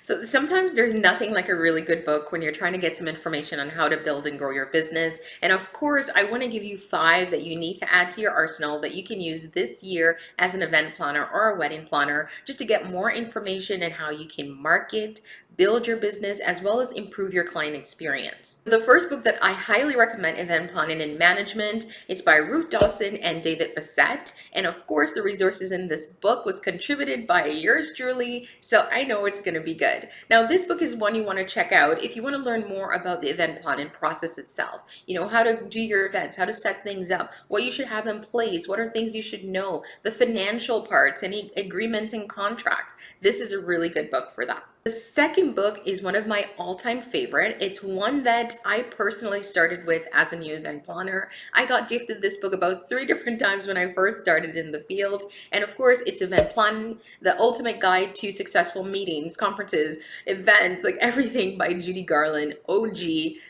So sometimes there's nothing like a really good book when you're trying to get some information on how to build and grow your business. And of course, I want to give you five that you need to add to your arsenal that you can use this year as an event planner or a wedding planner just to get more information and how you can market, build your business, as well as improve your client experience. The first book that I highly recommend, Event Planning and Management, it's by Ruth Dawson and David Bassett. And of course, the resources in this book was contributed by yours truly, so I know it's going to be good. Now, this book is one you want to check out if you want to learn more about the event planning process itself. You know, how to do your events, how to set things up, what you should have in place, what are things you should know, the financial parts, any agreements and contracts. This is a really good book for that. The second book is one of my all-time favorite. It's one that I personally started with as a new event planner. I got gifted this book about 3 different times when I first started in the field. And of course, it's Event Planning, The Ultimate Guide to Successful Meetings, Conferences, Events, like everything by Judy Garland, OG.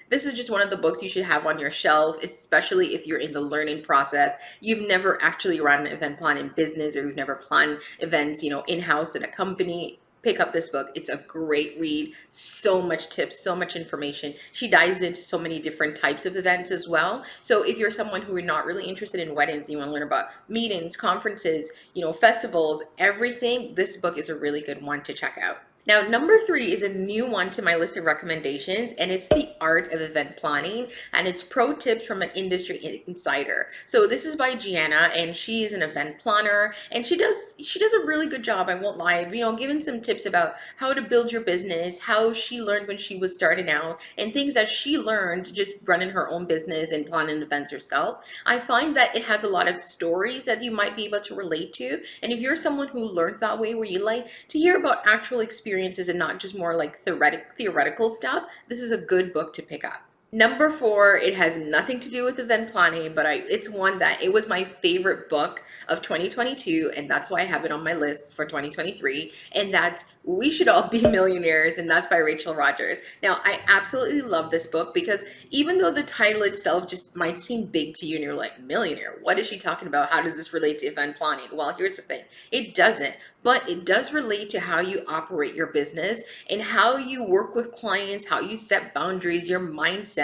This is just one of the books you should have on your shelf, especially if you're in the learning process. You've never actually run an event planning business, or you've never planned events, you know, in-house in a company. Pick up this book. It's a great read. So much tips, so much information. She dives into so many different types of events as well. So if you're someone who are not really interested in weddings, you want to learn about meetings, conferences, you know, festivals, everything, this book is a really good one to check out. Now, number 3 is a new one to my list of recommendations, and it's The Art of Event Planning, and it's pro tips from an industry insider. So this is by Gianna, and she is an event planner, and she does a really good job, I won't lie, you know, giving some tips about how to build your business, how she learned when she was starting out, and things that she learned just running her own business and planning events herself. I find that it has a lot of stories that you might be able to relate to, and if you're someone who learns that way, where you like to hear about actual experiences and not just more like theoretical stuff, this is a good book to pick up. Number 4, it has nothing to do with event planning, but it's one that it was my favorite book of 2022, and that's why I have it on my list for 2023, and that's We Should All Be Millionaires, and that's by Rachel Rogers. Now, I absolutely love this book because even though the title itself just might seem big to you and you're like, millionaire, what is she talking about? How does this relate to event planning? Well, here's the thing. It doesn't, but it does relate to how you operate your business and how you work with clients, how you set boundaries, your mindset,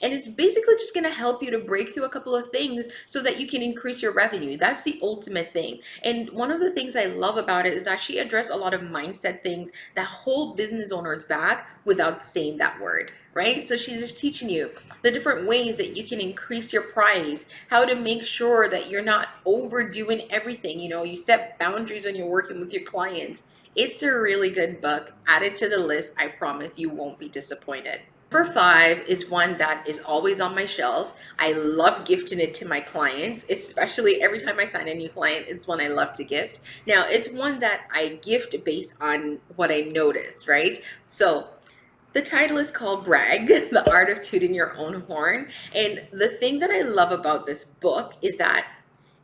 and it's basically just going to help you to break through a couple of things so that you can increase your revenue. That's the ultimate thing. And one of the things I love about it is that she addressed a lot of mindset things that hold business owners back without saying that word, right? So she's just teaching you the different ways that you can increase your price, how to make sure that you're not overdoing everything. You know, you set boundaries when you're working with your clients. It's a really good book. Add it to the list. I promise you won't be disappointed. Number 5 is one that is always on my shelf. I love gifting it to my clients, especially every time I sign a new client. It's one I love to gift. Now, it's one that I gift based on what I notice, right? So the title is called Brag, The Art of Tooting Your Own Horn. And the thing that I love about this book is that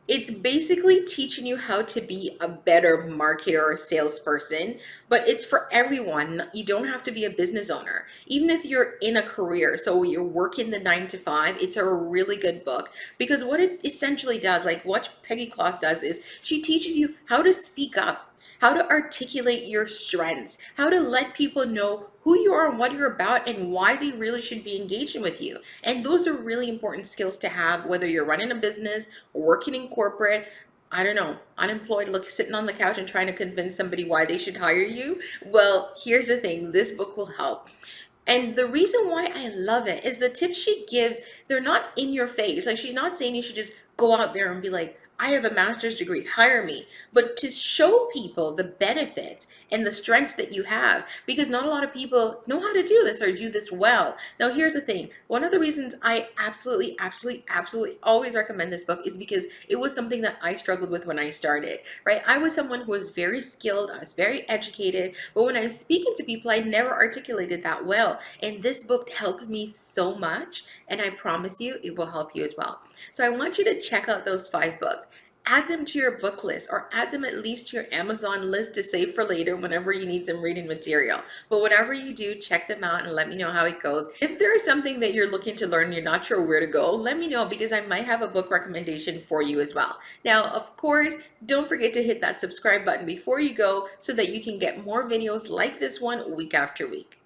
it's basically teaching you how to be a better marketer or salesperson, but it's for everyone. You don't have to be a business owner. Even if you're in a career, so you're working the 9 to 5, it's a really good book because what it essentially does, like what Peggy Kloss does, is she teaches you how to speak up, how to articulate your strengths, how to let people know who you are and what you're about and why they really should be engaging with you. And those are really important skills to have, whether you're running a business, working in corporate, I don't know, unemployed, look, sitting on the couch and trying to convince somebody why they should hire you. Well, here's the thing, this book will help. And the reason why I love it is the tips she gives, they're not in your face. Like, she's not saying you should just go out there and be like, I have a master's degree, hire me. But to show people the benefits and the strengths that you have, because not a lot of people know how to do this or do this well. Now, here's the thing. One of the reasons I absolutely always recommend this book is because it was something that I struggled with when I started, right? I was someone who was very skilled, I was very educated, but when I was speaking to people, I never articulated that well. And this book helped me so much, and I promise you it will help you as well. So I want you to check out those 5 books. add them to your book list or add them at least to your Amazon list to save for later whenever you need some reading material. But whatever you do, check them out and let me know how it goes. If there is something that you're looking to learn and you're not sure where to go, let me know because I might have a book recommendation for you as well. Now, of course, don't forget to hit that subscribe button before you go so that you can get more videos like this one week after week.